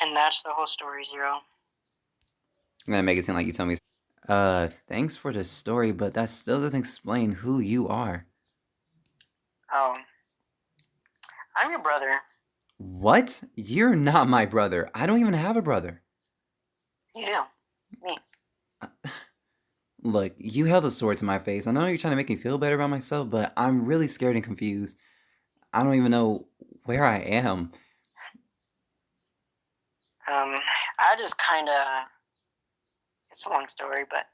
And that's the whole story, Zero. I'm gonna make it seem like you told me. Thanks for the story, but that still doesn't explain who you are. Oh, I'm your brother. What? You're not my brother. I don't even have a brother. You do. Me. Look, you held a sword to my face. I know you're trying to make me feel better about myself, but I'm really scared and confused. I don't even know where I am. I just kind of. It's a long story, but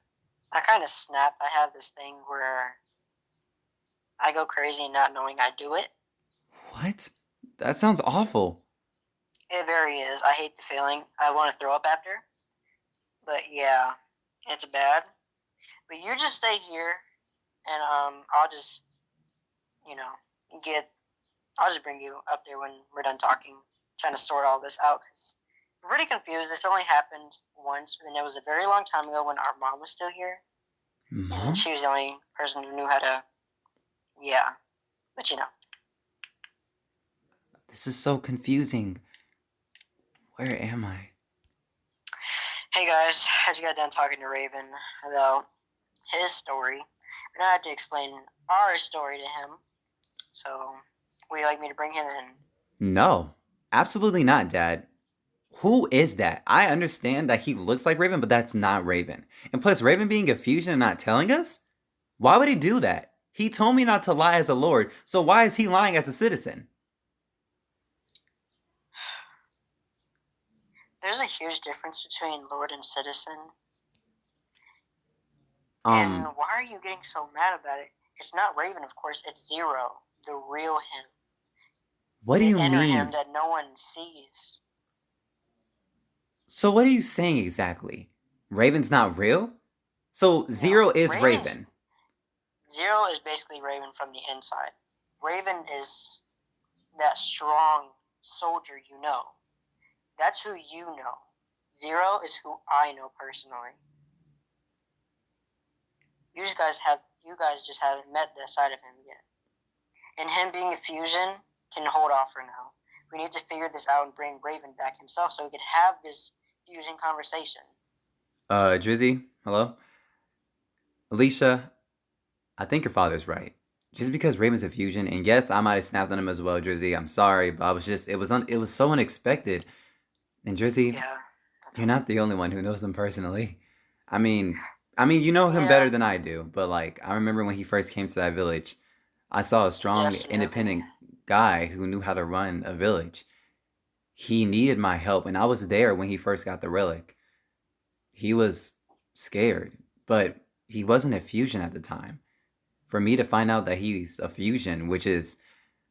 I kind of snap. I have this thing where I go crazy not knowing I do it. What? That sounds awful. It very is. I hate the feeling. I want to throw up after. But yeah, it's bad. But you just stay here, and I'll just, you know, get. I'll just bring you up there when we're done talking, trying to sort all this out because I'm pretty confused. This only happened once, and it was a very long time ago when our mom was still here, and Mom? she was the only person who knew how to. Yeah, but This is so confusing. Where am I? Hey guys, I just got done talking to Raven about his story, and I had to explain our story to him. So, would you like me to bring him in? No, absolutely not, Dad. Who is that? I understand that he looks like Raven, but that's not Raven. And plus, Raven being a fusion and not telling us? Why would he do that? He told me not to lie as a lord, so why is he lying as a citizen? There's a huge difference between Lord and Citizen, and Um, why are you getting so mad about it? It's not Raven, of course, it's Zero, the real him, what do the you inner him mean? that no one sees. So what are you saying exactly? Raven's not real? So No, Zero is Raven's Raven. Zero is basically Raven from the inside. Raven is that strong soldier you know. That's who you know. Zero is who I know personally. You guys just haven't met that side of him yet. And him being a fusion can hold off for now. We need to figure this out and bring Raven back himself so we could have this fusion conversation. Drizzy, hello? Alicia, I think your father's right. Just because Raven's a fusion, and yes, I might have snapped on him as well, Drizzy. I'm sorry, but I was just it was so unexpected. And Drizzy, Yeah. you're not the only one who knows him personally. I mean, I mean, you know him Yeah, better than I do, but like I remember when he first came to that village, I saw a strong, definitely. independent guy who knew how to run a village. He needed my help, and I was there when he first got the relic. He was scared, but he wasn't a fusion at the time. For me to find out that he's a fusion, which is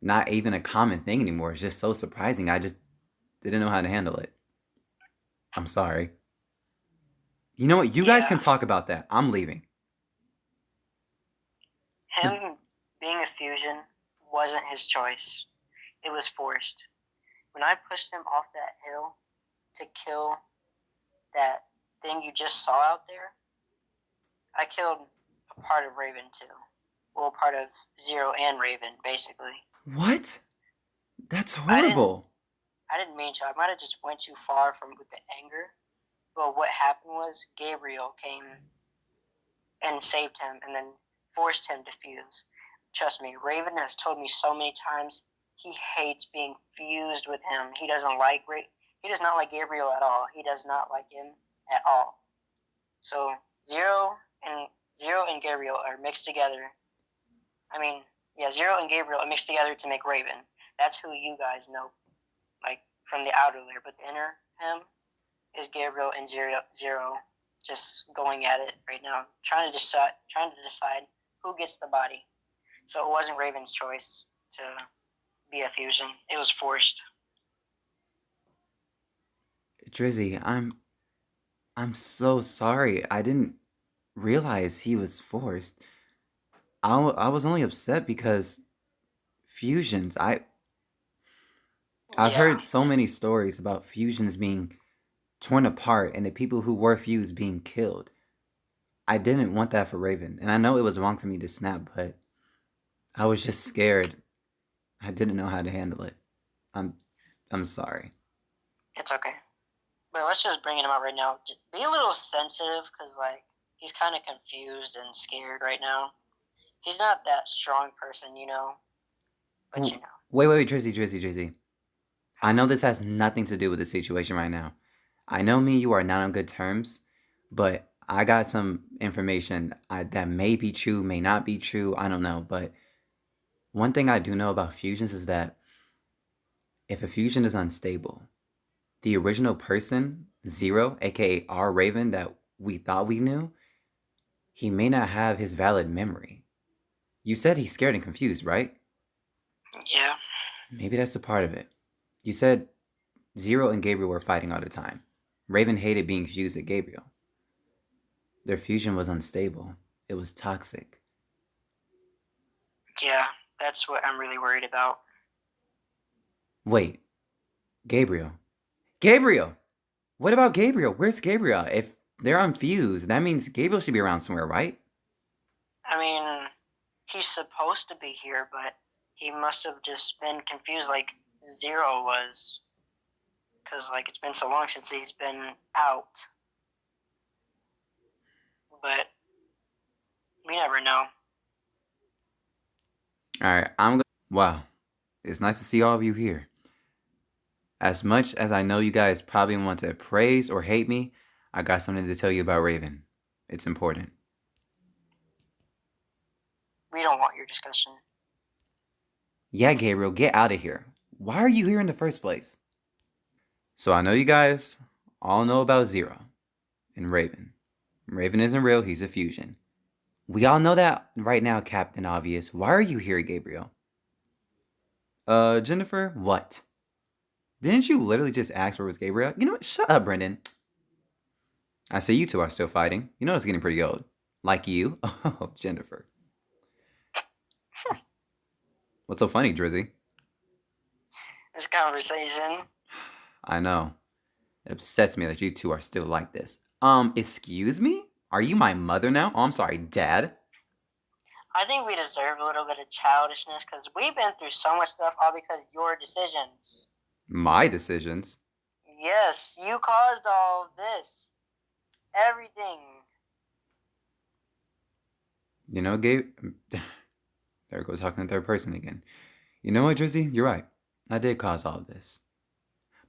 not even a common thing anymore, is just so surprising. I just didn't know how to handle it. I'm sorry. You know what? You guys Yeah. can talk about that. I'm leaving. Him being a fusion wasn't his choice. It was forced. When I pushed him off that hill to kill that thing you just saw out there, I killed a part of Raven too. Well, part of Zero and Raven, basically. What? That's I didn't horrible. I didn't mean to. I might have just went too far from with the anger. But what happened was Gabriel came and saved him and then forced him to fuse. Trust me, Raven has told me so many times he hates being fused with him. He does not like Gabriel at all. He does not like him at all. So and Zero and Gabriel are mixed together. I mean, yeah, Zero and Gabriel are mixed together to make Raven. That's who you guys know, like from the outer layer. But the inner him is Gabriel and Zero just going at it right now, trying to decide who gets the body. So it wasn't Raven's choice to be a fusion. It was forced. Drizzy, I'm so sorry. I didn't realize he was forced. I was only upset because fusions. I've Yeah, heard so many stories about fusions being torn apart and the people who were fused being killed. I didn't want that for Raven, and I know it was wrong for me to snap, but I was just scared. I didn't know how to handle it. I'm I'm sorry. it's okay. But let's just bring him out right now. Be a little sensitive, because, like, he's kind of confused and scared right now. He's not that strong person, but you know. Wait, Drizzy. I know this has nothing to do with the situation right now. I know me and you are not on good terms, but I got some information that may be true, may not be true. I don't know. But one thing I do know about fusions is that if a fusion is unstable, the original person, Zero, aka our Raven that we thought we knew, he may not have his valid memory. You said he's scared and confused, right? Yeah. Maybe that's a part of it. You said Zero and Gabriel were fighting all the time. Raven hated being fused with Gabriel. Their fusion was unstable. It was toxic. Yeah, that's what I'm really worried about. Wait, Gabriel. Gabriel! What about Gabriel? Where's Gabriel? If they're unfused, that means Gabriel should be around somewhere, right? I mean, he's supposed to be here, but he must have just been confused like Zero was. Because, like, it's been so long since he's been out. But we never know. Alright, Wow. It's nice to see all of you here. As much as I know you guys probably want to praise or hate me, I got something to tell you about Raven. It's important. We don't want your discussion. Yeah, Gabriel, get out of here. Why are you here in the first place? So I know you guys all know about Zero and Raven. Raven isn't real, he's a fusion. We all know that right now, Captain Obvious. Why are you here, Gabriel? Jennifer, what? Didn't you literally just ask where was Gabriel? You know what? Shut up, Brendan. I say you two are still fighting. You know it's getting pretty old. Like you? Oh, Jennifer. What's so funny, Drizzy? This conversation. I know. It upsets me that you two are still like this. Excuse me? Are you my mother now? Oh, I'm sorry, Dad. I think we deserve a little bit of childishness because we've been through so much stuff all because of your decisions. My decisions? Yes, you caused all of this. Everything. You know, Gabe. There goes talking in third person again. You know what, Drizzy? You're right. I did cause all of this.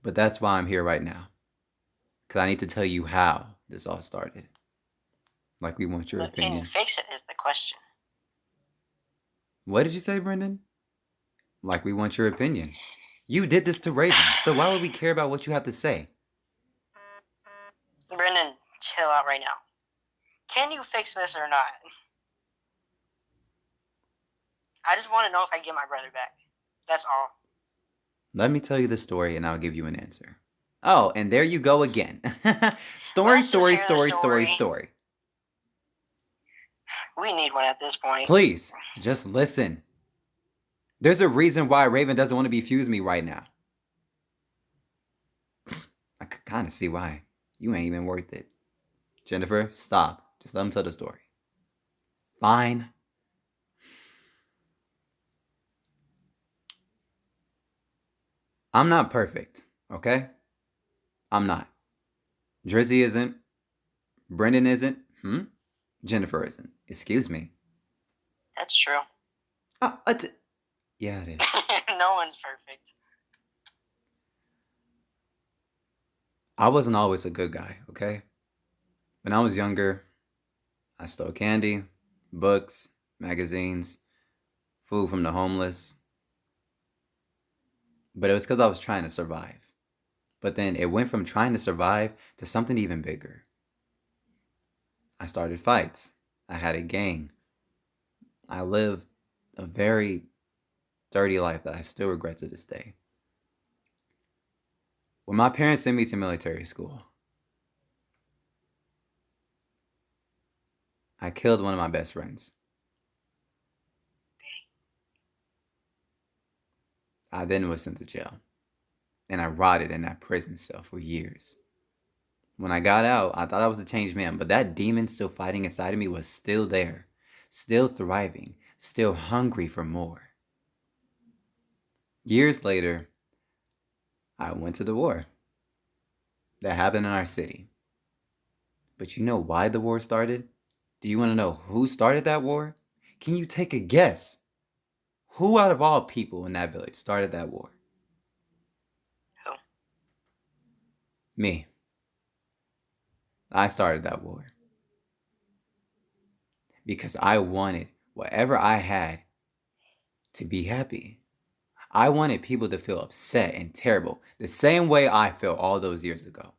But that's why I'm here right now. Because I need to tell you how this all started. Like, we want your But can you opinion. fix it is the question. What did you say, Brendan? Like, we want your opinion. You did this to Raven, so why would we care about what you have to say? Brendan, chill out right now. Can you fix this or not? I just want to know if I can get my brother back. That's all. Let me tell you the story and I'll give you an answer. Oh, and there you go again. Story. We need one at this point. Please, just listen. There's a reason why Raven doesn't want to be fused me right now. I could kind of see why. You ain't even worth it. Jennifer, stop. Just let him tell the story. Fine. I'm not perfect, okay? I'm not. Drizzy isn't. Brendan isn't. Jennifer isn't. Excuse me. That's true. Yeah, it is. No one's perfect. I wasn't always a good guy, okay? When I was younger, I stole candy, books, magazines, food from the homeless. But it was because I was trying to survive. But then it went from trying to survive to something even bigger. I started fights. I had a gang. I lived a very dirty life that I still regret to this day. When my parents sent me to military school, I killed one of my best friends. I then was sent to jail, and I rotted in that prison cell for years. When I got out, I thought I was a changed man, but that demon still fighting inside of me was still there, still thriving, still hungry for more. Years later, I went to the war. that happened in our city. But you know why the war started? Do you want to know who started that war? Can you take a guess? Who out of all people in that village started that war? Who? Me. I started that war. Because I wanted whatever I had to be happy. I wanted people to feel upset and terrible the same way I felt all those years ago.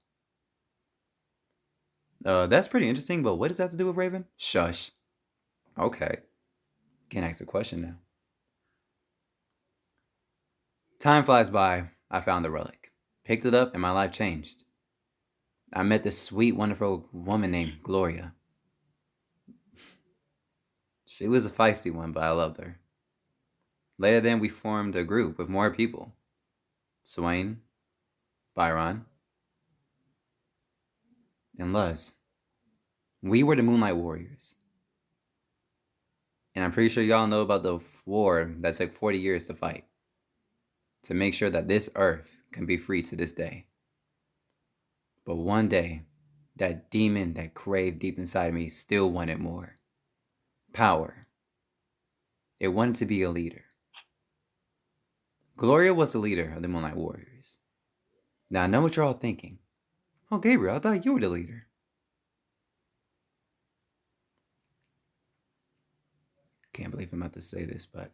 That's pretty interesting, but what does that have to do with Raven? Shush. Okay. Can't ask a question now. Time flies by. I found the relic. Picked it up and my life changed. I met this sweet, wonderful woman named Gloria. She was a feisty one, but I loved her. Later then, we formed a group with more people. Swain, Byron, and Luz. We were the Moonlight Warriors. And I'm pretty sure y'all know about the war that took 40 years to fight. To make sure that this earth can be free to this day. But one day, that demon that craved deep inside me still wanted more. Power. It wanted to be a leader. Gloria was the leader of the Moonlight Warriors. Now I know what you're all thinking. Oh, Gabriel, I thought you were the leader. Can't believe I'm about to say this, but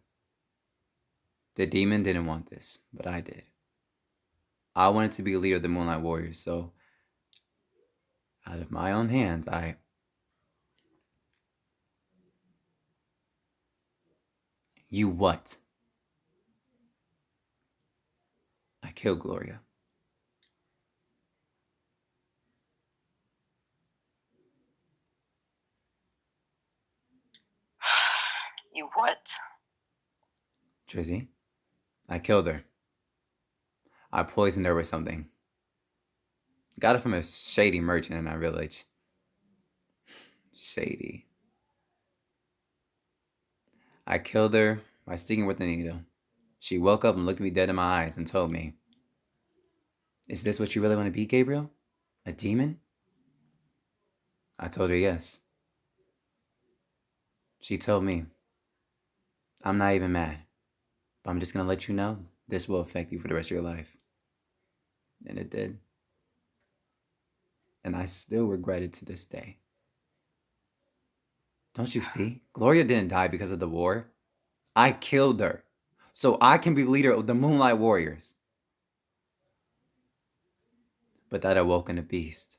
the demon didn't want this, but I did. I wanted to be a leader of the Moonlight Warriors, so out of my own hands, You what? I killed Gloria. You what? Drizzy, I killed her. I poisoned her with something. Got it from a shady merchant in our village. Shady. I killed her by sticking with the needle. She woke up and looked me dead in my eyes and told me, "Is this what you really want to be, Gabriel? A demon?" I told her yes. She told me, "I'm not even mad, but I'm just going to let you know this will affect you for the rest of your life." And it did. And I still regret it to this day. Don't you see? Gloria didn't die because of the war. I killed her. So I can be leader of the Moonlight Warriors. But that awoken a beast.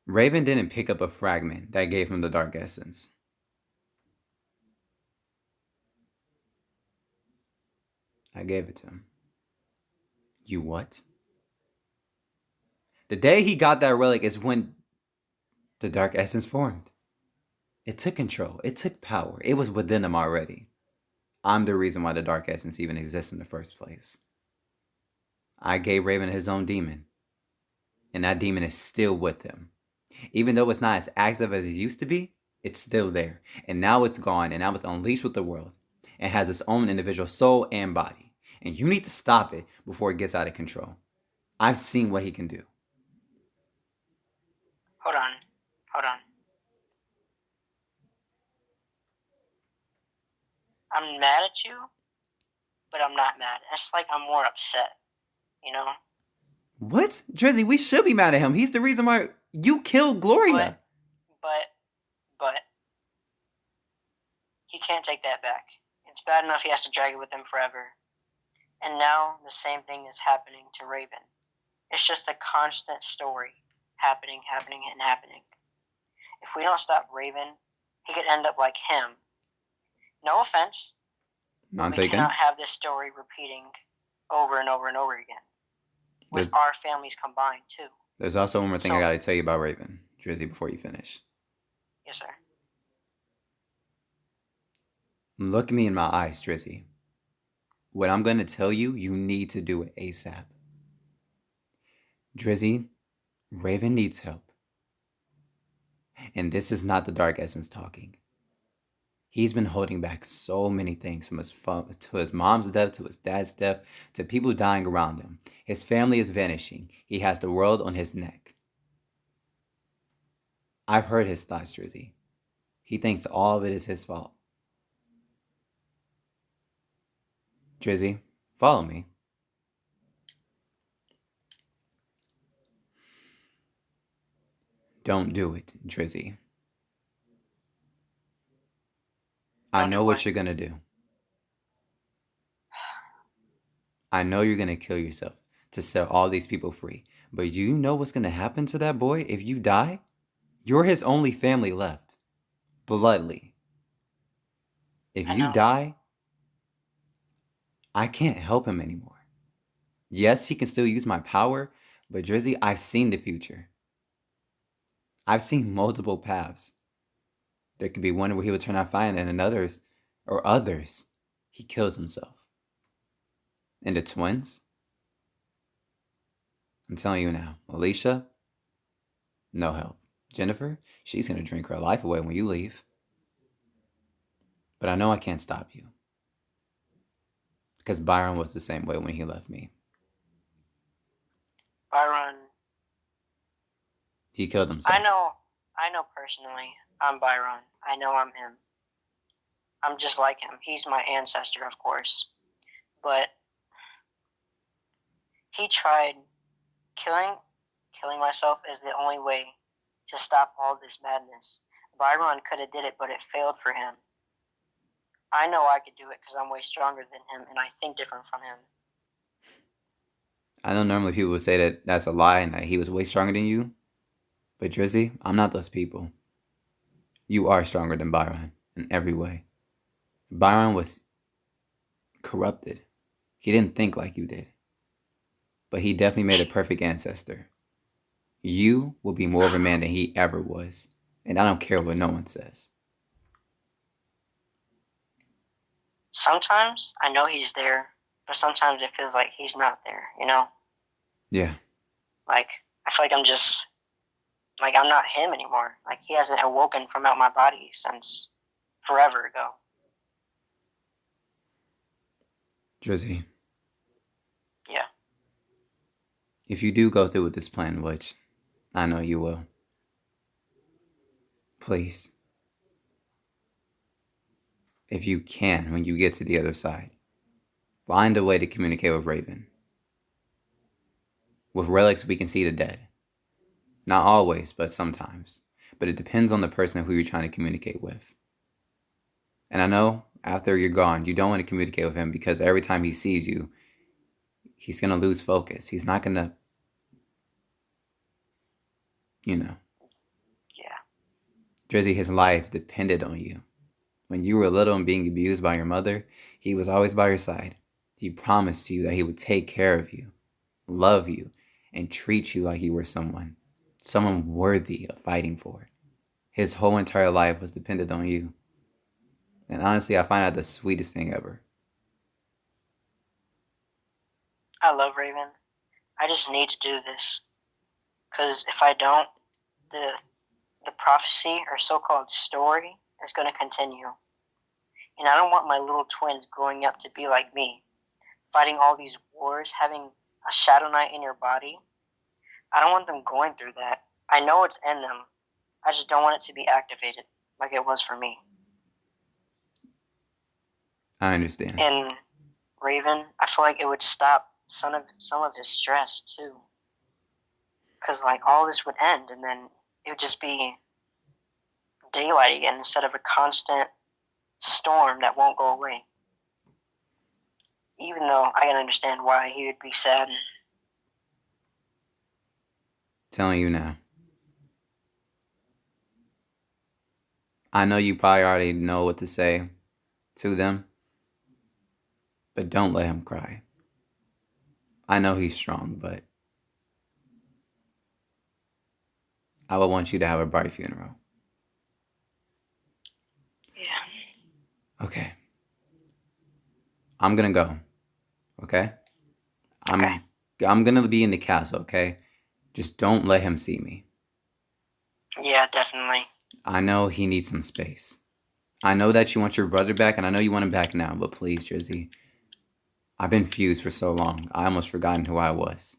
Raven didn't pick up a fragment that gave him the dark essence. I gave it to him. You what? The day he got that relic is when the dark essence formed. It took control. It took power. It was within him already. I'm the reason why the dark essence even exists in the first place. I gave Raven his own demon. And that demon is still with him. Even though it's not as active as it used to be, it's still there. And now it's gone, and now it's unleashed with the world. It has its own individual soul and body. And you need to stop it before it gets out of control. I've seen what he can do. Hold on. I'm mad at you, but I'm not mad. It's like I'm more upset, you know? What? Drizzy, we should be mad at him. He's the reason why you killed Gloria. But he can't take that back. It's bad enough he has to drag it with him forever. And now the same thing is happening to Raven. It's just a constant story happening. If we don't stop Raven, he could end up like him. No offense. None We taken. cannot have this story repeating over and over again. With our families combined, too. There's also one more thing I gotta tell you about Raven, Drizzy, before you finish. Yes, sir. Look me in my eyes, Drizzy. What I'm gonna tell you, you need to do it ASAP. Drizzy, Raven needs help. And this is not the Dark Essence talking. He's been holding back so many things from to his mom's death, to his dad's death, to people dying around him. His family is vanishing. He has the world on his neck. I've heard his thoughts, Drizzy. He thinks all of it is his fault. Drizzy, follow me. Don't do it, Drizzy. I Don't know do what what? you're gonna do. I know you're gonna kill yourself to set all these people free. But you know what's gonna happen to that boy if you die? You're his only family left. Bloodly. If I you know. die, I can't help him anymore. Yes, he can still use my power, but Drizzy, I've seen the future. I've seen multiple paths. There could be one where he would turn out fine, and in others, or others, he kills himself. And the twins? I'm telling you now, Alicia, no help. Jennifer, she's gonna drink her life away when you leave. But I know I can't stop you. Because Byron was the same way when he left me. Byron. He killed I himself. know. I know personally. I'm Byron. I know I'm him. I'm just like him. He's my ancestor, of course. But he tried killing myself is the only way to stop all this madness. Byron could have did it, but it failed for him. I know I could do it because I'm way stronger than him and I think different from him. I know normally people would say that that's a lie and that he was way stronger than you. But Drizzy, I'm not those people. You are stronger than Byron in every way. Byron was corrupted. He didn't think like you did. But he definitely made a perfect ancestor. You will be more of a man than he ever was. And I don't care what no one says. Sometimes I know he's there, but sometimes it feels like he's not there, you know? Yeah. Like, I feel like I'm just, like, I'm not him anymore. Like, he hasn't awoken from out my body since forever ago. Drizzy. Yeah. If you do go through with this plan, which I know you will, please, if you can, when you get to the other side, find a way to communicate with Raven. With relics, we can see the dead. Not always, but sometimes. But it depends on the person who you're trying to communicate with. And I know after you're gone, you don't want to communicate with him because every time he sees you, he's going to lose focus. He's not going to, you know. Yeah. Drizzy, his life depended on you. When you were little and being abused by your mother, he was always by your side. He promised you that he would take care of you, love you, and treat you like you were someone worthy of fighting for. His whole entire life was dependent on you. And honestly, I find that the sweetest thing ever. I love Raven. I just need to do this. Because if I don't, the prophecy or so-called story is going to continue. And I don't want my little twins growing up to be like me, fighting all these wars, having a shadow knight in your body. I don't want them going through that. I know it's in them. I just don't want it to be activated like it was for me. I understand. And Raven, I feel like it would stop some of his stress too. Because like all this would end and then it would just be daylight again instead of a constant storm that won't go away. Even though I can understand why he would be sad. Telling you now. I know you probably already know what to say to them, but don't let him cry. I know he's strong, but I would want you to have a bright funeral. Yeah. Okay. I'm gonna go. Okay? Okay. I'm gonna be in the castle, okay? Just don't let him see me. Yeah, definitely. I know he needs some space. I know that you want your brother back, and I know you want him back now, but please, Drizzy. I've been fused for so long. I almost forgotten who I was.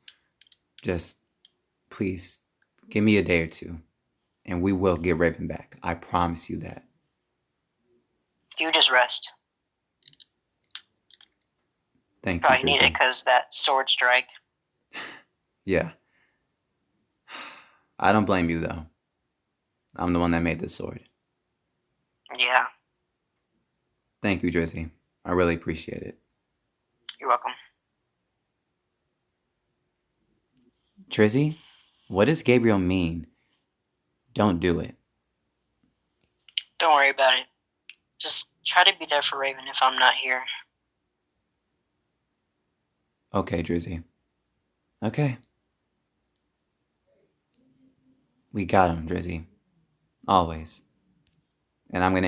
Just, please, give me a day or two, and we will get Raven back. I promise you that. You just rest. Thank you, Probably need it Drizzy. because that sword strike. Yeah. I don't blame you, though. I'm the one that made this sword. Yeah, Thank you, Drizzy. I really appreciate it. you're welcome. Drizzy, what does Gabriel mean? Don't do it. Don't worry about it. Just try to be there for Raven if I'm not here. Okay, Drizzy. Okay. We got him, Drizzy. Always. And I'm gonna